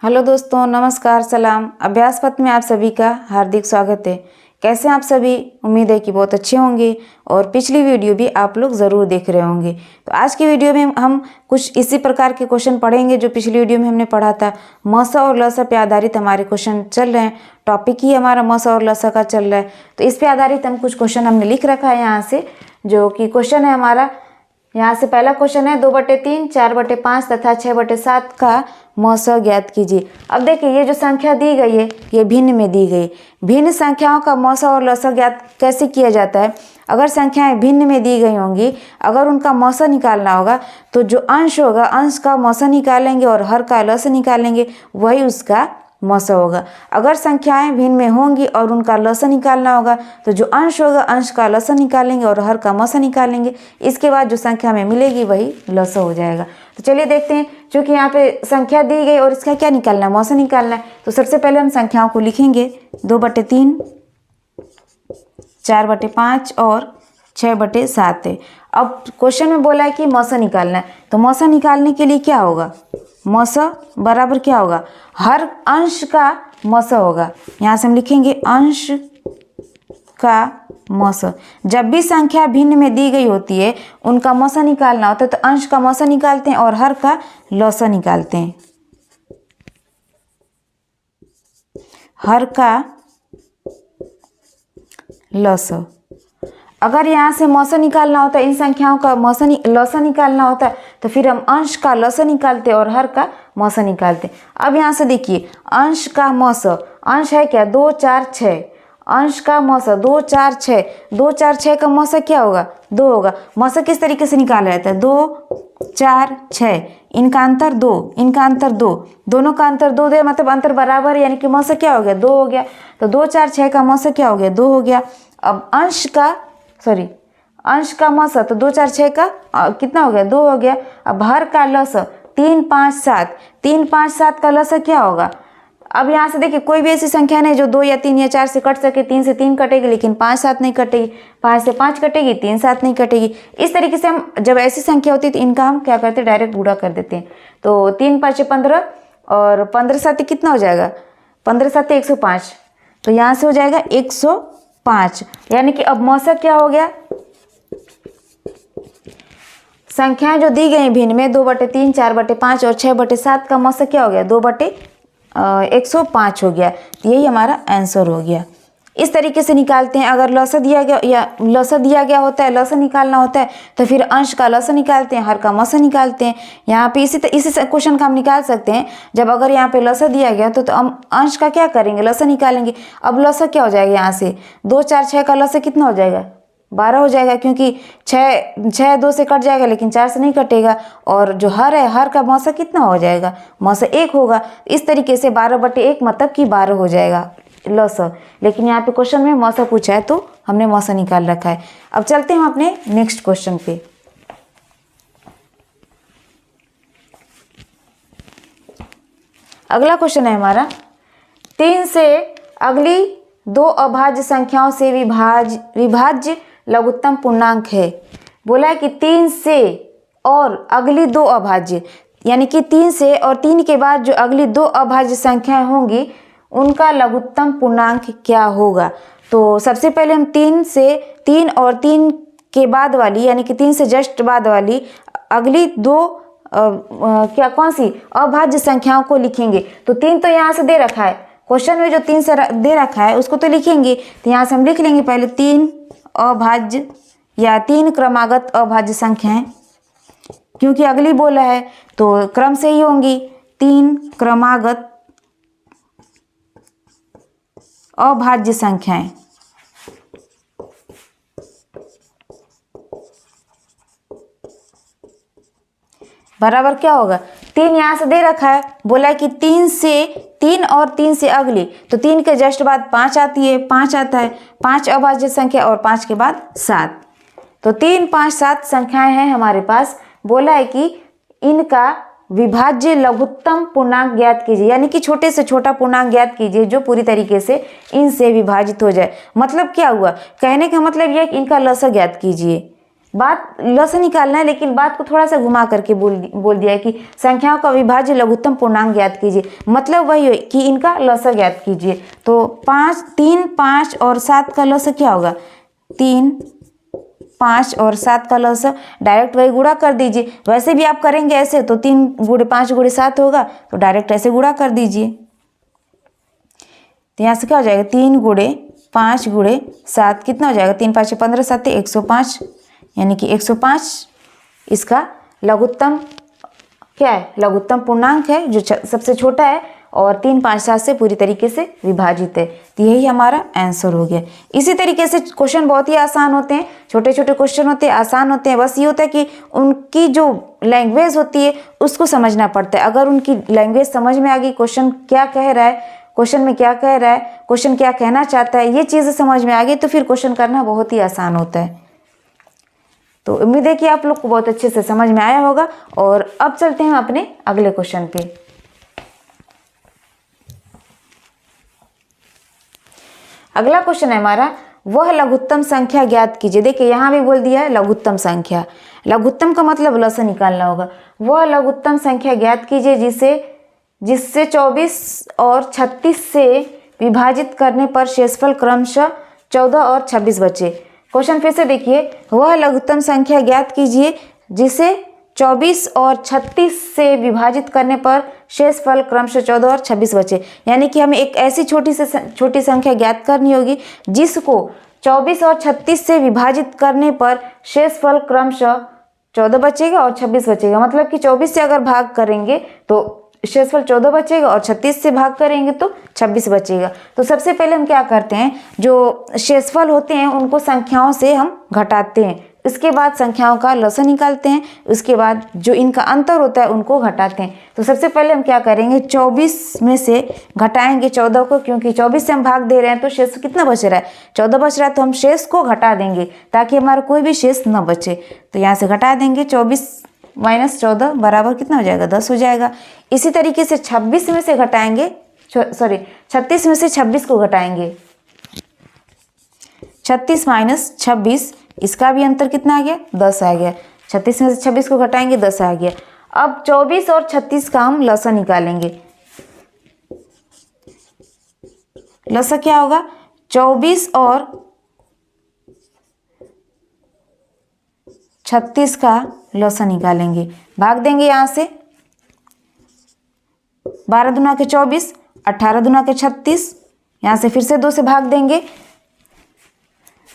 Hello दोस्तों, नमस्कार, सलाम। अभ्यास पथ में आप सभी का हार्दिक स्वागत है। कैसे हैं आप सभी? उम्मीद है कि बहुत अच्छे होंगे और पिछली वीडियो भी आप लोग ज़रूर देख रहे होंगे। तो आज की वीडियो में हम कुछ इसी प्रकार के क्वेश्चन पढ़ेंगे जो पिछली वीडियो में हमने पढ़ा था। मसा और लसा पे आधारित हमारे क्वेश्चन चल रहे हैं। टॉपिक ही हमारा मसा और लसा का चल रहा है, तो इस पे आधारित हम कुछ क्वेश्चन हमने लिख रखा है यहाँ से, जो कि क्वेश्चन है हमारा। यहाँ से पहला क्वेश्चन है 2/3, 4/5 तथा 6/7 का मौसा ज्ञात कीजिए। अब देखिए, ये जो संख्या दी गई है ये भिन्न में दी गई। भिन्न संख्याओं का मौसा और लसा ज्ञात कैसे किया जाता है? अगर संख्याएं भिन्न में दी गई होंगी, अगर उनका मौसा निकालना होगा तो जो अंश होगा अंश का मौसा निकालेंगे और हर का लसा निकालेंगे, वही उसका मौसा होगा। अगर संख्याएं भिन्न में होंगी और उनका लसा निकालना होगा तो जो अंश होगा अंश का लसा निकालेंगे और हर का मौसा निकालेंगे। इसके बाद जो संख्या में मिलेगी वही लसा हो जाएगा। तो चलिए देखते हैं, क्योंकि यहाँ पे संख्या दी गई और इसका क्या निकालना है, मौसा निकालना है। तो सबसे पहले हम संख्याओं को लिखेंगे। 2/3, 4/5 और 6/7 है। अब क्वेश्चन में बोला है कि मौसा निकालना है, तो मौसा निकालने के लिए क्या होगा? मौसा बराबर क्या होगा? हर अंश का मौसा होगा। यहाँ से हम लिखेंगे अंश का मौसा। जब भी संख्या भिन्न में दी गई होती है, उनका मौसा निकालना होता है तो अंश का मौसा निकालते हैं और हर का लौसा निकालते हैं। हर का लौसा। अगर यहाँ से मौसा निकालना होता है, इन संख्याओं का लौसा निकालना होता है, तो फिर हम अंश का लौसा निकालते और हर का मौसा निकालते। अब यहाँ से देखिए, अंश का मौसा, अंश है क्या? 2, 4, 6। अंश का मौसा 2, 4, 6। 2, 4, 6 का मौसा क्या होगा? 2 होगा। मौसा किस तरीके से निकाला जाता है? 2, 4, 6, इनका अंतर 2, इनका अंतर 2, दोनों का अंतर 2 दे, मतलब अंतर बराबर, यानी कि मौसा क्या हो गया? 2 हो गया। तो 2, 4, 6 का मौसा क्या हो गया? 2 हो गया। अब अंश का मौसा, तो 2, 4, 6 का कितना हो गया? 2 हो गया। अब हर का लसा 3, 5, 7। 3, 5, 7 का लसा क्या होगा? अब यहाँ से देखिए, कोई भी ऐसी संख्या नहीं जो 2 या 3 या 4 से कट सके। 3 से 3 कटेगी लेकिन 5, 7 नहीं कटेगी। 5 से 5 कटेगी, 3, 7 नहीं कटेगी। इस तरीके से हम जब ऐसी संख्या होती है तो इनका हम क्या करते हैं? डायरेक्ट गुणा कर देते हैं। तो 3, 5, 15 और 15, 7 कितना हो जाएगा? 15, 7 105। तो यहाँ से हो जाएगा 105। यानी कि अब मौसा क्या हो गया? संख्याएं जो दी गई भिन्न में 2/3, 4/5 और 6/7 का मौसा क्या हो गया? 2/105 हो गया। तो यही हमारा आंसर हो गया। इस तरीके से निकालते हैं। अगर लसा दिया गया या लसा दिया गया होता है, लसा निकालना होता है, तो फिर अंश का लसा निकालते हैं, हर का मौसा निकालते हैं। यहाँ पे इसी क्वेश्चन का हम निकाल सकते हैं। जब अगर यहाँ पे लसा दिया गया तो हम अंश का क्या करेंगे? लसा निकालेंगे। अब लसा क्या हो जाएगा? यहाँ से 2, 4, 6 का लसा कितना हो जाएगा? 12 हो जाएगा, क्योंकि 6 2 से कट जाएगा लेकिन 4 से नहीं कटेगा। और जो हर है, हर का मौसा कितना हो जाएगा? मौसा 1 होगा। इस तरीके से 12/1 मतलब कि 12 हो जाएगा लसा। लेकिन यहाँ पे क्वेश्चन में मौसा पूछा है तो हमने मौसा निकाल रखा है। अब चलते हैं हम अपने नेक्स्ट क्वेश्चन पे। अगला क्वेश्चन है हमारा, 3 से अगली 2 अभाज्य संख्याओं से विभाज्य लघुत्तम पूर्णांक है। बोला है कि 3 से और अगली 2 अभाज्य, यानी कि 3 से और 3 के बाद जो अगली 2 अभाज्य संख्याएं होंगी उनका लघुत्तम पूर्णांक क्या होगा? तो सबसे पहले हम 3 और 3 के बाद वाली, यानी कि 3 से जस्ट बाद वाली अगली 2 कौन सी अभाज्य संख्याओं को लिखेंगे। तो 3 तो यहाँ से दे रखा है, क्वेश्चन में जो 3 से दे रखा है उसको तो लिखेंगे। तो यहाँ से हम लिख लेंगे पहले 3 अभाज्य या 3 क्रमागत अभाज्य संख्याएं, क्योंकि अगली बोला है तो क्रम से ही होंगी। 3 क्रमागत अभाज्य संख्याएं। बराबर क्या होगा? 3 यहाँ से दे रखा है, बोला है कि 3 और 3 से अगली, तो 3 के जस्ट बाद 5 आती है, 5 आता है, 5 अभाज्य संख्या और 5 के बाद 7। तो 3, 5, 7 संख्याएं हैं हमारे पास। बोला है कि इनका विभाज्य लघुत्तम पूर्णांक ज्ञात कीजिए, यानी कि छोटे से छोटा पूर्णांक ज्ञात कीजिए जो पूरी तरीके से इनसे विभाजित हो जाए। मतलब क्या हुआ? कहने का मतलब यह है कि इनका लसा ज्ञात कीजिए। बात ल से निकालना है, लेकिन बात को थोड़ा सा घुमा करके बोल दिया है कि संख्याओं का अविभाज्य लघुत्तम पूर्णांक ज्ञात कीजिए। मतलब वही है कि इनका लसा ज्ञात कीजिए। तो 3, 5 और 7 का लसा क्या होगा? 3, 5 और 7 का लसा डायरेक्ट वही गुणा कर दीजिए। वैसे भी आप करेंगे ऐसे तो 3 × 5 × 7 होगा, तो डायरेक्ट ऐसे गुणा कर दीजिए। तो यहाँ से क्या हो जाएगा? 3 × 5 × 7 कितना हो जाएगा? 3 × 5 = 15, 7 = 105, यानी कि 105 इसका लघुत्तम क्या है? लघुत्तम पूर्णांक है, जो सबसे छोटा है और 3, 5, 7 से पूरी तरीके से विभाजित है। तो यही हमारा आंसर हो गया। इसी तरीके से क्वेश्चन बहुत ही आसान होते हैं, छोटे छोटे क्वेश्चन होते हैं, आसान होते हैं। बस ये होता है कि उनकी जो लैंग्वेज होती है उसको समझना पड़ता है। अगर उनकी लैंग्वेज समझ में आ गई, क्वेश्चन क्या कह रहा है, क्वेश्चन में क्या कह रहा है, क्वेश्चन क्या कहना चाहता है, ये चीज़ें समझ में आ गई तो फिर क्वेश्चन करना बहुत ही आसान होता है। तो उम्मीद है कि आप लोग को बहुत अच्छे से समझ में आया होगा। और अब चलते हैं अपने अगले क्वेश्चन पे। अगला क्वेश्चन है हमारा, वह लघुत्तम संख्या ज्ञात कीजिए। देखिए यहाँ भी बोल दिया है लघुत्तम संख्या। लघुत्तम का मतलब लसा निकालना होगा। वह लघुत्तम संख्या ज्ञात कीजिए जिससे 24 और 36 से विभाजित करने पर शेषफल क्रमशः 14 और 26 बचे। क्वेश्चन फिर से देखिए, वह लघुत्तम संख्या ज्ञात कीजिए जिसे 24 और 36 से विभाजित करने पर शेषफल क्रमशः 14 और 26 बचे। यानी कि हमें एक ऐसी छोटी संख्या ज्ञात करनी होगी जिसको 24 और 36 से विभाजित करने पर शेषफल क्रमशः 14 बचेगा और 26 बचेगा। मतलब कि 24 से अगर भाग करेंगे तो शेषफल 14 बचेगा और 36 से भाग करेंगे तो 26 बचेगा। तो सबसे पहले हम क्या करते हैं, जो शेषफल होते हैं उनको संख्याओं से हम घटाते हैं। इसके बाद संख्याओं का लसा निकालते हैं। उसके बाद जो इनका अंतर होता है उनको घटाते हैं। तो सबसे पहले हम क्या करेंगे, 24 में से घटाएंगे 14 को, क्योंकि 24 से हम भाग दे रहे हैं तो शेष कितना बच रहा है? 14 बच रहा है। तो हम शेष को घटा देंगे ताकि हमारा कोई भी शेष न बचे। तो यहाँ से घटा देंगे, 24 - 14 बराबर कितना हो जाएगा? 10 हो जाएगा। इसी तरीके से 26 में से घटाएंगे, 36 में से 26 को घटाएंगे। 36 - 26, इसका भी अंतर कितना आ गया? 10 आ गया। 36 में से 26 को घटाएंगे, 10 आ गया। अब 24 और 36 का हम लसा निकालेंगे। लसा क्या होगा? 24 और 36 का लसा निकालेंगे। भाग देंगे यहाँ से, 12 दूना के 24, 18 दूना के 36। यहाँ से फिर से 2 से भाग देंगे,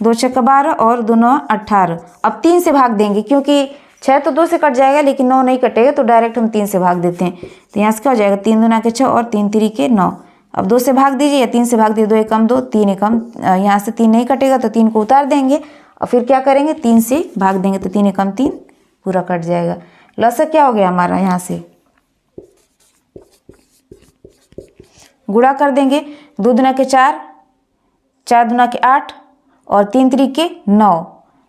2 × 6 = 12 और 2 × 9 = 18। अब 3 से भाग देंगे, क्योंकि 6 तो 2 से कट जाएगा लेकिन 9 नहीं कटेगा, तो डायरेक्ट हम 3 से भाग देते हैं। तो यहाँ से क्या हो जाएगा? 3 दूना के 6 और 3 × 3 = 9। अब 2 से भाग दीजिए या 3 से भाग दीजिए, 2 × 1 = 2, 3 × 1 यहाँ से 3 नहीं कटेगा तो 3 को उतार देंगे और फिर क्या करेंगे? 3 से भाग देंगे तो 3 × 1 = 3 पूरा कट जाएगा। लसा क्या हो गया हमारा? यहाँ से गुणा कर देंगे, 2 दूना के 4, 4 दूना के 8 और 3 × 3 = 9।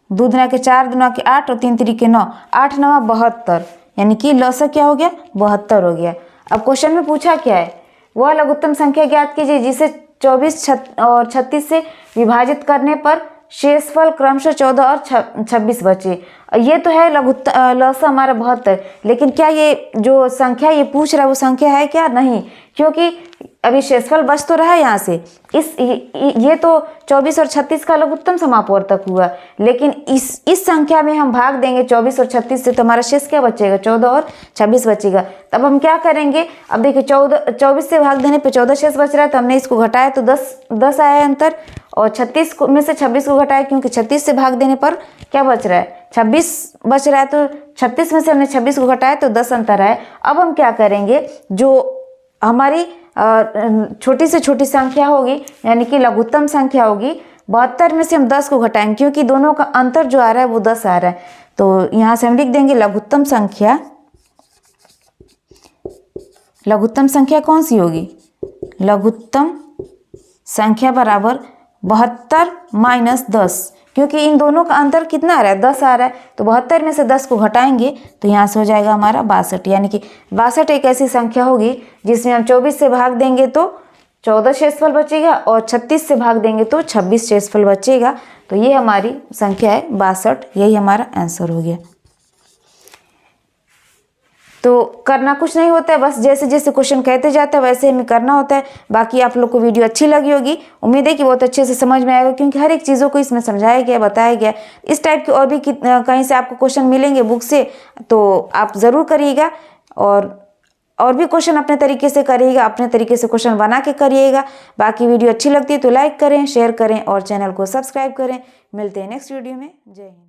2 दूना के 4, दूना के 8 और 3 × 3 = 9, 8 × 9 = 72। यानी कि लसा क्या हो गया? 72 हो गया। अब क्वेश्चन में पूछा क्या है? वह लघुत्तम संख्या ज्ञात कीजिए जिसे 24 और 36 से विभाजित करने पर शेषफल क्रमशः 14 और 26 बचे। ये तो है लसा हमारा 72, लेकिन क्या ये जो संख्या ये पूछ रहा है वो संख्या है क्या? नहीं, क्योंकि अभी शेषफल बच तो रहा है यहाँ से। ये तो 24 और 36 का लघुत्तम समापवर्तक हुआ, लेकिन इस संख्या में हम भाग देंगे 24 और 36 से, तो हमारा शेष क्या बचेगा? 14 और 26 बचेगा। तब हम क्या करेंगे? अब देखिए 24 से भाग देने पे 14 शेष बच रहा है, तो हमने इसको घटाया तो 10 आया अंतर, और 36 में से 26 को घटाया क्योंकि 36 से भाग देने पर क्या बच रहा है? 26 बच रहा है। तो 36 में से हमने 26 को घटाया तो 10 अंतर है। अब हम क्या करेंगे, जो हमारी छोटी से छोटी संख्या होगी यानी कि लघुत्तम संख्या होगी, 72 में से हम 10 को घटाएंगे क्योंकि दोनों का अंतर जो आ रहा है वो 10 आ रहा है। तो यहाँ से हम लिख देंगे लघुत्तम संख्या कौन सी होगी? लघुत्तम संख्या बराबर 72 - 10, क्योंकि इन दोनों का अंतर कितना आ रहा है? 10 आ रहा है। तो 72 में से 10 को घटाएंगे तो यहाँ से हो जाएगा हमारा 62। यानी कि 62 एक ऐसी संख्या होगी जिसमें हम 24 से भाग देंगे तो 14 शेषफल बचेगा और 36 से भाग देंगे तो 26 शेषफल बचेगा। तो ये हमारी संख्या है 62, यही हमारा आंसर हो गया। तो करना कुछ नहीं होता है, बस जैसे जैसे क्वेश्चन कहते जाते हैं वैसे हमें करना होता है। बाकी आप लोग को वीडियो अच्छी लगी होगी, उम्मीद है कि बहुत अच्छे से समझ में आएगा, क्योंकि हर एक चीज़ों को इसमें समझाया गया, बताया गया। इस टाइप के और भी कहीं से आपको क्वेश्चन मिलेंगे बुक से, तो आप ज़रूर करिएगा और भी क्वेश्चन अपने तरीके से करिएगा, अपने तरीके से क्वेश्चन बना के करिएगा। बाकी वीडियो अच्छी लगती है तो लाइक करें, शेयर करें और चैनल को सब्सक्राइब करें। मिलते हैं नेक्स्ट वीडियो में। जय हिंद।